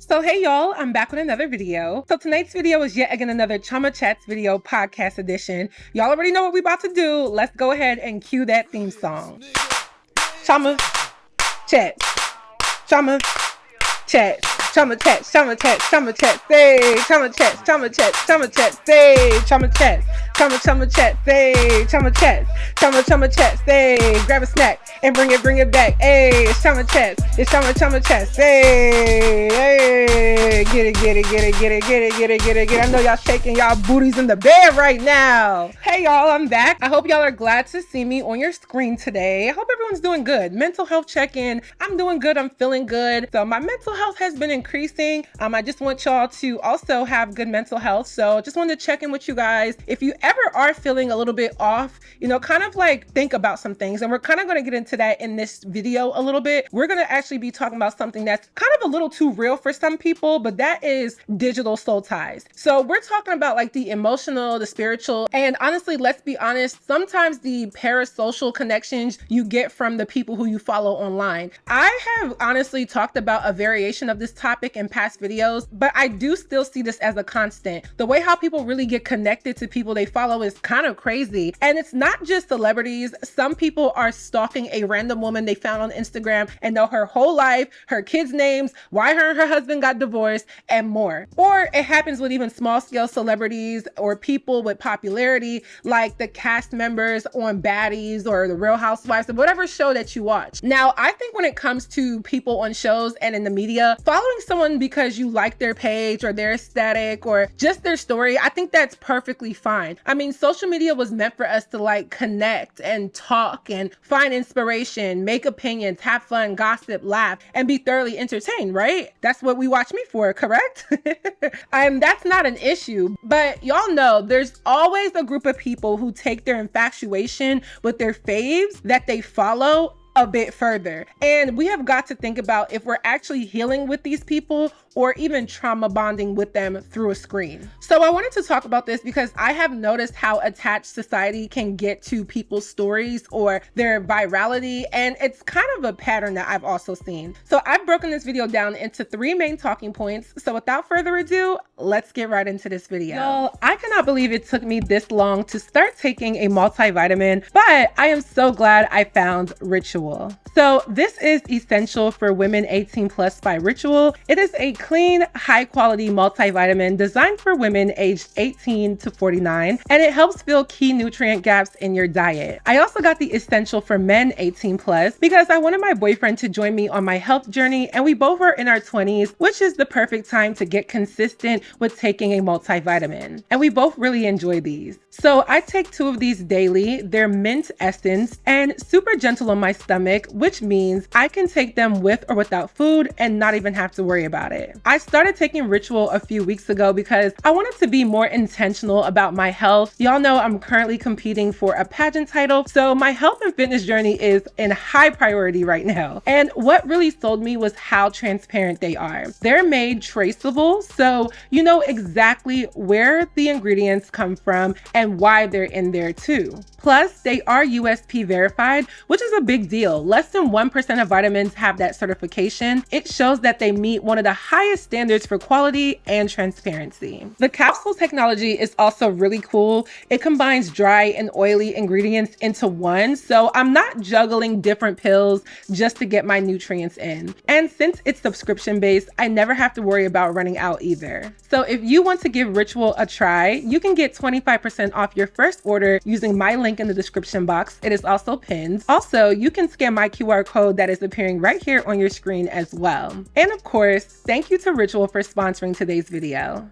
So hey y'all, I'm back with another video. So tonight's video is yet again another Chioma Chats video podcast edition. Y'all already know what we about to do. Let's go ahead and cue that theme song. Chioma Chats, Chioma Chats, Chioma Chats, Chioma Chats, Chioma Chats, say Chioma Chats, Chioma Chats, Chioma Chats, say Chioma Chats, Chioma Chats, say Chioma Chats, Chioma Chats, say grab a snack and bring it back. Hey, it's Chioma Chats, it's Chioma Chats, hey, hey, get it. I know y'all shaking y'all booties in the bed right now. Hey y'all, I'm back. I hope y'all are glad to see me on your screen today. I hope everyone's doing good. Mental health check-in. I'm doing good. I'm feeling good. So my mental health has been increasing. I just want y'all to also have good mental health. So just wanted to check in with you guys. If you ever are feeling a little bit off, kind of like think about some things. And we're kind of going to get into that in this video a little bit. We're going to actually be talking about something that's kind of a little too real for some people, but that is digital soul ties. So we're talking about like the emotional, the spiritual, and honestly, let's be honest, sometimes the parasocial connections you get from the people who you follow online. I have honestly talked about a variation of this topic in past videos, but I do still see this as a constant. The way how people really get connected to people they follow is kind of crazy. And it's not just celebrities. Some people are stalking a random woman they found on Instagram and know her whole life, her kids' names, why her and her husband got divorced, and more. Or it happens with even small scale celebrities or people with popularity, like the cast members on Baddies or the Real Housewives or whatever show that you watch. Now, I think when it comes to people on shows and in the media, following someone because you like their page or their aesthetic or just their story, I think that's perfectly fine. I mean, social media was meant for us to like connect and talk and find inspiration, make opinions, have fun, gossip, laugh, and be thoroughly entertained, right? That's what we watch me for, correct? That's not an issue, but y'all know there's always a group of people who take their infatuation with their faves that they follow a bit further. And we have got to think about if we're actually healing with these people or even trauma bonding with them through a screen. So I wanted to talk about this because I have noticed how attached society can get to people's stories or their virality, and it's kind of a pattern that I've also seen. So I've broken this video down into 3 main talking points. So without further ado, let's get right into this video. Y'all, I cannot believe it took me this long to start taking a multivitamin, but I am so glad I found Ritual. So this is essential for women 18 plus by Ritual. It is a clean, high quality multivitamin designed for women aged 18 to 49, and it helps fill key nutrient gaps in your diet. I also got the essential for men 18 plus because I wanted my boyfriend to join me on my health journey, and we both are in our 20s, which is the perfect time to get consistent with taking a multivitamin. And we both really enjoy these. So I take 2 of these daily. They're mint essence and super gentle on my stomach, which means I can take them with or without food and not even have to worry about it. I started taking Ritual a few weeks ago because I wanted to be more intentional about my health. Y'all know I'm currently competing for a pageant title, so my health and fitness journey is in high priority right now. And what really sold me was how transparent they are. They're made traceable, so you know exactly where the ingredients come from and why they're in there too. Plus, they are USP verified, which is a big deal. Less than 1% of vitamins have that certification. It shows that they meet one of the highest standards for quality and transparency. The capsule technology is also really cool. It combines dry and oily ingredients into one, so I'm not juggling different pills just to get my nutrients in. And since it's subscription based, I never have to worry about running out either. So if you want to give Ritual a try, you can get 25% off your first order using my link in the description box. It is also pinned. Also, you can scan my QR code that is appearing right here on your screen as well. And of course, thank you to Ritual for sponsoring today's video.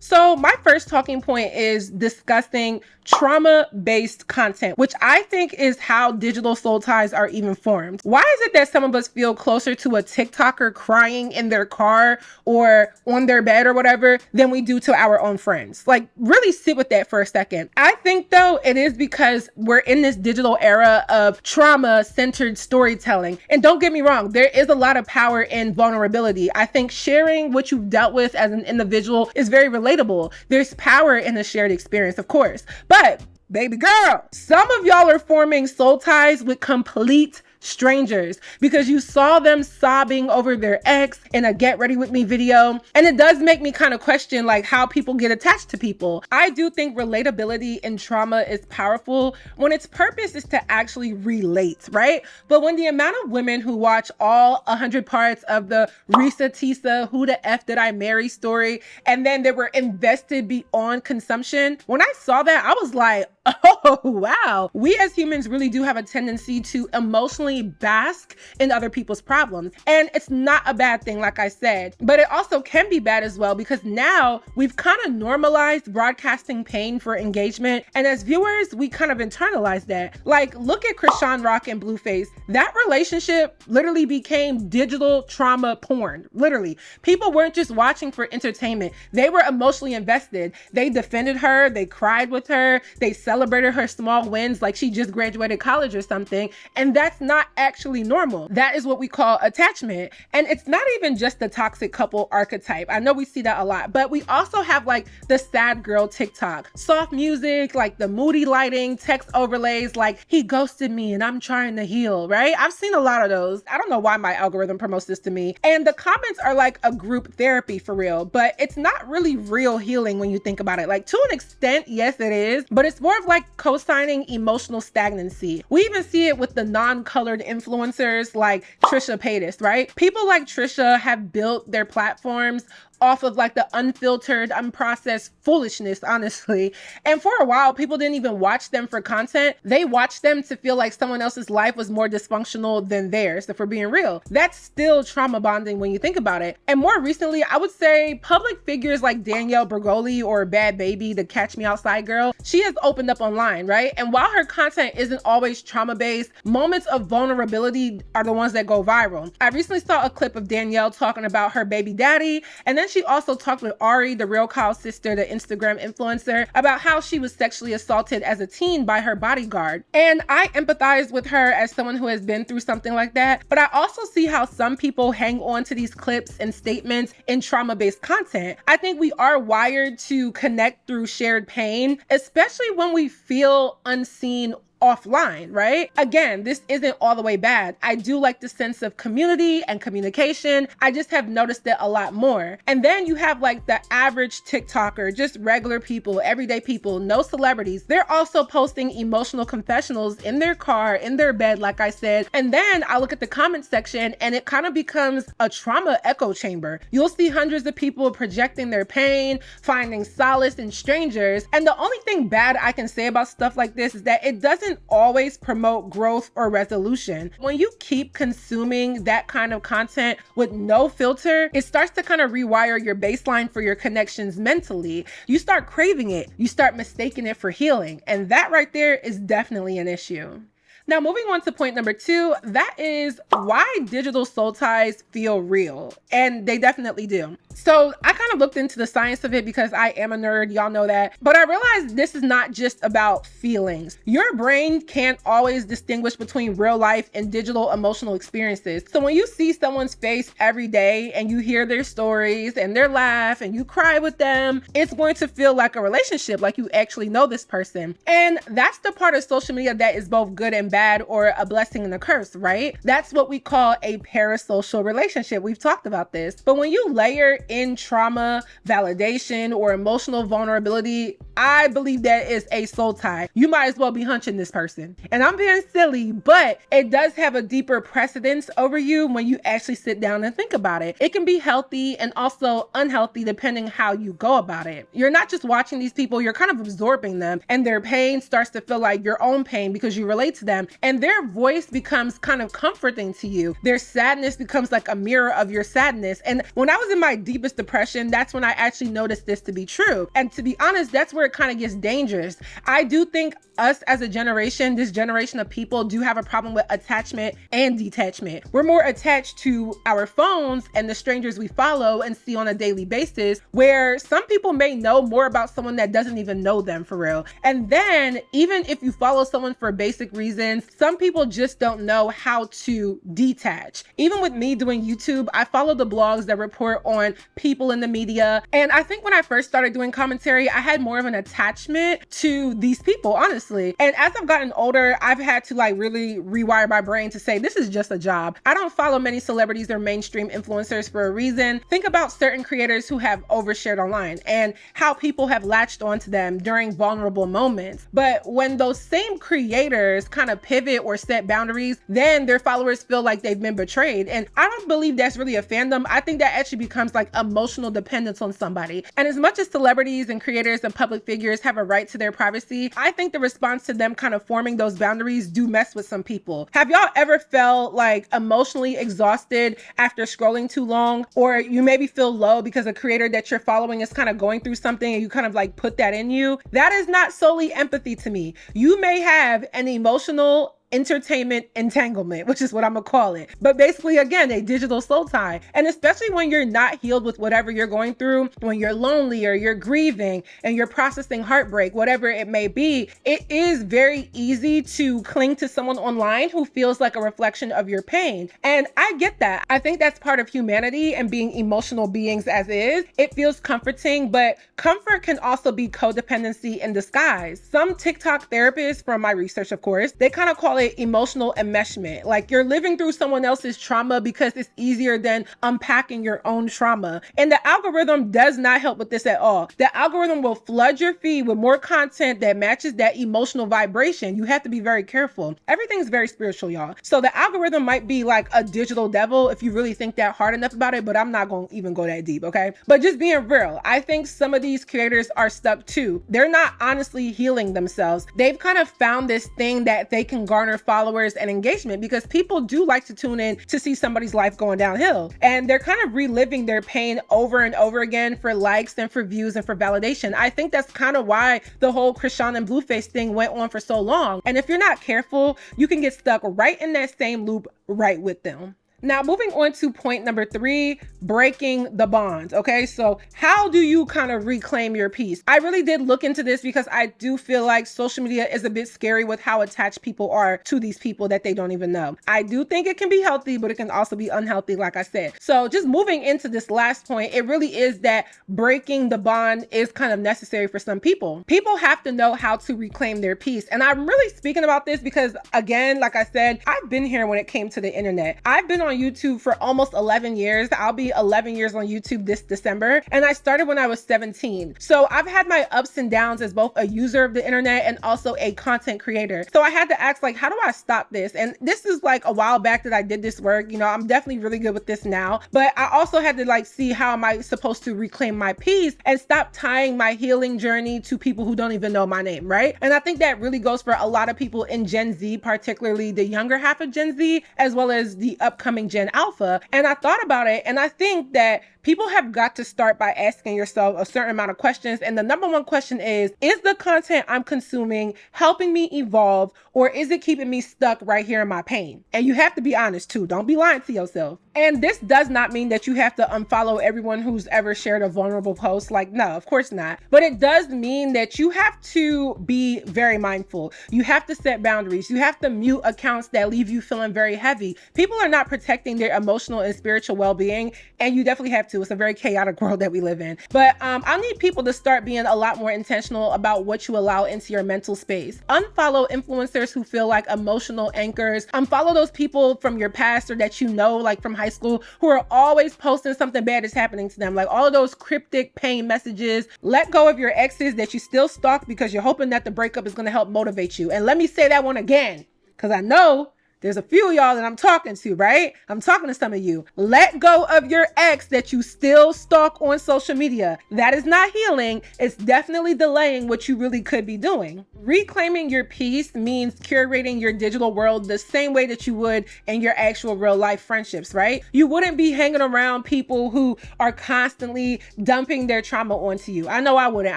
So my first talking point is discussing trauma-based content, which I think is how digital soul ties are even formed. Why is it that some of us feel closer to a TikToker crying in their car or on their bed or whatever than we do to our own friends? Like, really sit with that for a second. I think though it is because we're in this digital era of trauma-centered storytelling. And don't get me wrong, there is a lot of power in vulnerability. I think sharing what you've dealt with as an individual is very relatable. There's power in the shared experience, of course. But baby girl, some of y'all are forming soul ties with complete Strangers, because you saw them sobbing over their ex in a get ready with me video. And it does make me kind of question like how people get attached to people. I do think relatability in trauma is powerful when its purpose is to actually relate, right? But when the amount of women who watch all 100 parts of the Risa Tisa Who the F Did I Marry story, and then they were invested beyond consumption, when I saw that, I was like, oh, wow. We as humans really do have a tendency to emotionally bask in other people's problems. And it's not a bad thing, like I said, but it also can be bad as well, because now we've kind of normalized broadcasting pain for engagement. And as viewers, we kind of internalize that. Like, look at Krishan Rock and Blueface. That relationship literally became digital trauma porn. Literally. People weren't just watching for entertainment. They were emotionally invested. They defended her. They cried with her. They celebrated her small wins like she just graduated college or something. And that's not actually normal. That is what we call attachment. And it's not even just the toxic couple archetype. I know we see that a lot, but we also have like the sad girl TikTok, soft music, like the moody lighting, text overlays, like he ghosted me and I'm trying to heal, right? I've seen a lot of those. I don't know why my algorithm promotes this to me. And the comments are like a group therapy for real, but it's not really real healing when you think about it. Like, to an extent, yes, it is, but it's more of like co-signing emotional stagnancy. We even see it with the non-colored influencers like Trisha Paytas, right? People like Trisha have built their platforms off of like the unfiltered, unprocessed foolishness, honestly. And for a while, people didn't even watch them for content. They watched them to feel like someone else's life was more dysfunctional than theirs, if we're being real. That's still trauma bonding when you think about it. And more recently, I would say public figures like Danielle Bergoli or Bad Baby, the Catch Me Outside girl, she has opened up online, right? And while her content isn't always trauma-based, moments of vulnerability are the ones that go viral. I recently saw a clip of Danielle talking about her baby daddy, and then she also talked with Ari, the Real Kyle's sister, the Instagram influencer, about how she was sexually assaulted as a teen by her bodyguard. And I empathize with her as someone who has been through something like that. But I also see how some people hang on to these clips and statements in trauma-based content. I think we are wired to connect through shared pain, especially when we feel unseen offline, right? Again, this isn't all the way bad. I do like the sense of community and communication. I just have noticed it a lot more. And then you have like the average TikToker, just regular people, everyday people, no celebrities. They're also posting emotional confessionals in their car, in their bed, like I said. And then I look at the comment section and it kind of becomes a trauma echo chamber. You'll see hundreds of people projecting their pain, finding solace in strangers. And the only thing bad I can say about stuff like this is that it doesn't always promote growth or resolution. When you keep consuming that kind of content with no filter, it starts to kind of rewire your baseline for your connections mentally. You start craving it. You start mistaking it for healing. And that right there is definitely an issue. Now, moving on to point number 2, that is why digital soul ties feel real. And they definitely do. So I kind of looked into the science of it because I am a nerd, y'all know that. But I realized this is not just about feelings. Your brain can't always distinguish between real life and digital emotional experiences. So when you see someone's face every day and you hear their stories and their laugh and you cry with them, it's going to feel like a relationship, like you actually know this person. And that's the part of social media that is both good and bad, or a blessing and a curse, right? That's what we call a parasocial relationship. We've talked about this. But when you layer in trauma, validation, or emotional vulnerability, I believe that is a soul tie. You might as well be hunching this person. And I'm being silly, but it does have a deeper precedence over you when you actually sit down and think about it. It can be healthy and also unhealthy depending how you go about it. You're not just watching these people, you're kind of absorbing them, and their pain starts to feel like your own pain because you relate to them. And their voice becomes kind of comforting to you. Their sadness becomes like a mirror of your sadness. And when I was in my deepest depression, that's when I actually noticed this to be true. And to be honest, that's where it kind of gets dangerous. I do think us as a generation, this generation of people, do have a problem with attachment and detachment. We're more attached to our phones and the strangers we follow and see on a daily basis, where some people may know more about someone that doesn't even know them for real. And then even if you follow someone for basic reasons, some people just don't know how to detach. Even with me doing YouTube, I follow the blogs that report on people in the media. And I think when I first started doing commentary, I had more of an attachment to these people, honestly. And as I've gotten older, I've had to like really rewire my brain to say, this is just a job. I don't follow many celebrities or mainstream influencers for a reason. Think about certain creators who have overshared online and how people have latched onto them during vulnerable moments. But when those same creators kind of pivot or set boundaries, then their followers feel like they've been betrayed. And I don't believe that's really a fandom. I think that actually becomes like emotional dependence on somebody. And as much as celebrities and creators and public figures have a right to their privacy, I think the response to them kind of forming those boundaries do mess with some people. Have y'all ever felt like emotionally exhausted after scrolling too long? Or you maybe feel low because a creator that you're following is kind of going through something and you kind of like put that in you? That is not solely empathy to me. You may have an emotional entertainment entanglement, which is what I'm gonna call it. But basically, again, a digital soul tie. And especially when you're not healed with whatever you're going through, when you're lonely or you're grieving and you're processing heartbreak, whatever it may be, it is very easy to cling to someone online who feels like a reflection of your pain. And I get that. I think that's part of humanity and being emotional beings as is. It feels comforting, but comfort can also be codependency in disguise. Some TikTok therapists, from my research, of course, they kind of call it emotional enmeshment. Like you're living through someone else's trauma because it's easier than unpacking your own trauma. And the algorithm does not help with this at all. The algorithm will flood your feed with more content that matches that emotional vibration. You have to be very careful. Everything's very spiritual, y'all. So the algorithm might be like a digital devil if you really think that hard enough about it, but I'm not going to even go that deep, okay? But just being real, I think some of these creators are stuck too. They're not honestly healing themselves. They've kind of found this thing that they can garner followers and engagement because people do like to tune in to see somebody's life going downhill. And they're kind of reliving their pain over and over again for likes and for views and for validation. I think that's kind of why the whole Krishan and Blueface thing went on for so long. And if you're not careful, you can get stuck right in that same loop right with them. Now, moving on to point number 3, breaking the bond. Okay, so how do you kind of reclaim your peace? I really did look into this because I do feel like social media is a bit scary with how attached people are to these people that they don't even know. I do think it can be healthy, but it can also be unhealthy, like I said. So just moving into this last point, it really is that breaking the bond is kind of necessary for some people. People have to know how to reclaim their peace. And I'm really speaking about this because, again, like I said, I've been here when it came to the internet. I've been on YouTube for almost 11 years. I'll be 11 years on YouTube this December. And I started when I was 17. So I've had my ups and downs as both a user of the internet and also a content creator. So I had to ask, like, how do I stop this? And this is like a while back that I did this work. You know, I'm definitely really good with this now. But I also had to like see how am I supposed to reclaim my peace and stop tying my healing journey to people who don't even know my name, right? And I think that really goes for a lot of people in Gen Z, particularly the younger half of Gen Z, as well as the upcoming Gen Alpha. And I thought about it, and I think that people have got to start by asking yourself a certain amount of questions. And the number one question is the content I'm consuming helping me evolve, or is it keeping me stuck right here in my pain? And you have to be honest too. Don't be lying to yourself. And this does not mean that you have to unfollow everyone who's ever shared a vulnerable post. Like, no, of course not. But it does mean that you have to be very mindful. You have to set boundaries. You have to mute accounts that leave you feeling very heavy. People are not protecting their emotional and spiritual well-being, and you definitely have to. It's a very chaotic world that we live in. But I need people to start being a lot more intentional about what you allow into your mental space. Unfollow influencers who feel like emotional anchors. Unfollow those people from your past or that you know, like from high school, who are always posting something bad is happening to them. Like all of those cryptic pain messages. Let go of your exes that you still stalk because you're hoping that the breakup is going to help motivate you. And let me say that one again, because I know there's a few of y'all that I'm talking to, right? I'm talking to some of you. Let go of your ex that you still stalk on social media. That is not healing. It's definitely delaying what you really could be doing. Reclaiming your peace means curating your digital world the same way that you would in your actual real life friendships, right? You wouldn't be hanging around people who are constantly dumping their trauma onto you. I know I wouldn't.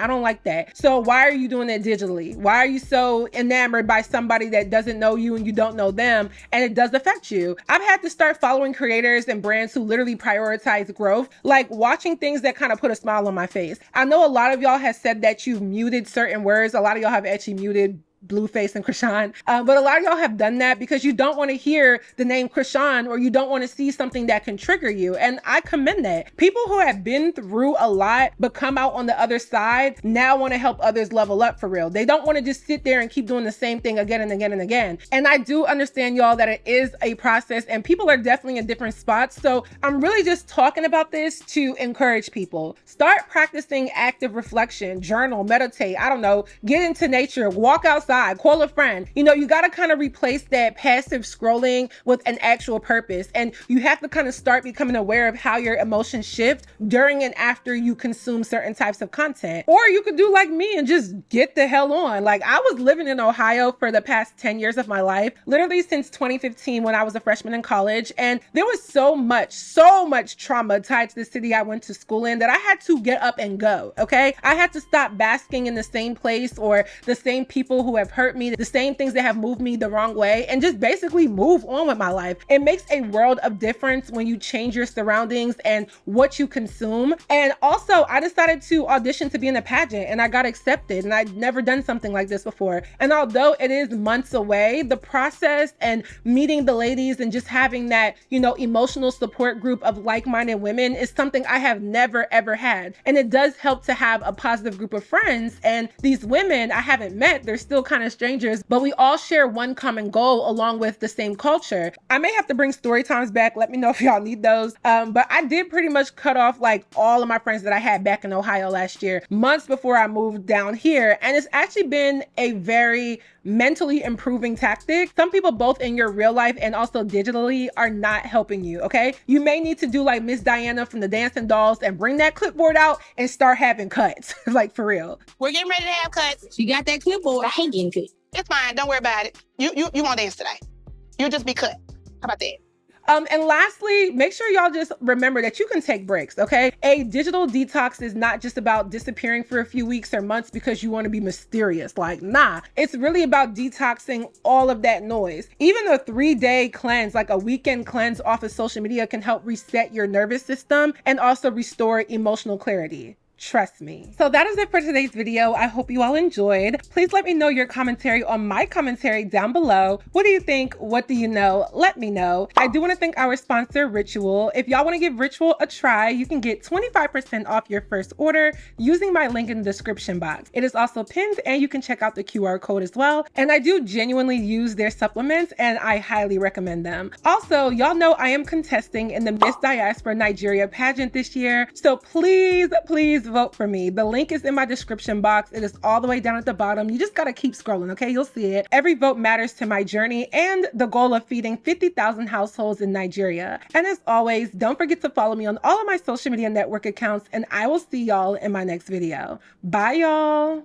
I don't like that. So why are you doing it digitally? Why are you so enamored by somebody that doesn't know you and you don't know them? And it does affect you. I've had to start following creators and brands who literally prioritize growth, like watching things that kind of put a smile on my face. I know a lot of y'all have said that you've muted certain words. A lot of y'all have actually muted Blueface and Krishan. But a lot of y'all have done that because you don't want to hear the name Krishan, or you don't want to see something that can trigger you. And I commend that. People who have been through a lot but come out on the other side now want to help others level up for real. They don't want to just sit there and keep doing the same thing again and again and again. And I do understand, y'all, that it is a process and people are definitely in different spots. So I'm really just talking about this to encourage people. Start practicing active reflection, journal, meditate, I don't know, get into nature, walk outside, call a friend. You know, you got to kind of replace that passive scrolling with an actual purpose. And you have to kind of start becoming aware of how your emotions shift during and after you consume certain types of content. Or you could do like me and just get the hell on. Like, I was living in Ohio for the past 10 years of my life, literally since 2015 when I was a freshman in college. And there was so much trauma tied to the city I went to school in that I had to get up and go, okay? I had to stop basking in the same place or the same people who have hurt me, the same things that have moved me the wrong way, and just basically move on with my life. It makes a world of difference when you change your surroundings and what you consume. And also, I decided to audition to be in a pageant and I got accepted, and I'd never done something like this before. And although it is months away, the process and meeting the ladies and just having that, you know, emotional support group of like-minded women is something I have never ever had. And it does help to have a positive group of friends. And these women I haven't met, they're still kind of strangers, but we all share one common goal along with the same culture. I may have to bring story times back. Let me know if y'all need those. But I did pretty much cut off like all of my friends that I had back in Ohio last year, months before I moved down here. And it's actually been a very mentally improving tactic. Some people both in your real life and also digitally are not helping you, okay? You may need to do like Miss Diana from the Dancing Dolls and bring that clipboard out and start having cuts, like for real. We're getting ready to have cuts. She got that clipboard. I hate getting cut. It's fine. Don't worry about it. You won't dance today. You'll just be cut. How about that? And lastly, make sure y'all just remember that you can take breaks, okay? A digital detox is not just about disappearing for a few weeks or months because you want to be mysterious. Like, nah, it's really about detoxing all of that noise. Even a 3-day cleanse, like a weekend cleanse off of social media, can help reset your nervous system and also restore emotional clarity. Trust me. So that is it for today's video. I hope you all enjoyed. Please let me know your commentary on my commentary down below. What do you think? What do you know? Let me know. I do want to thank our sponsor, Ritual. If y'all want to give Ritual a try, you can get 25% off your first order using my link in the description box. It is also pinned and you can check out the QR code as well. And I do genuinely use their supplements and I highly recommend them. Also, y'all know I am contesting in the Miss Diaspora Nigeria pageant this year. So please vote for me. The link is in my description box. It is all the way down at the bottom. You just gotta keep scrolling, okay? You'll see it. Every vote matters to my journey and the goal of feeding 50,000 households in Nigeria. And as always, don't forget to follow me on all of my social media network accounts, and I will see y'all in my next video. Bye, y'all.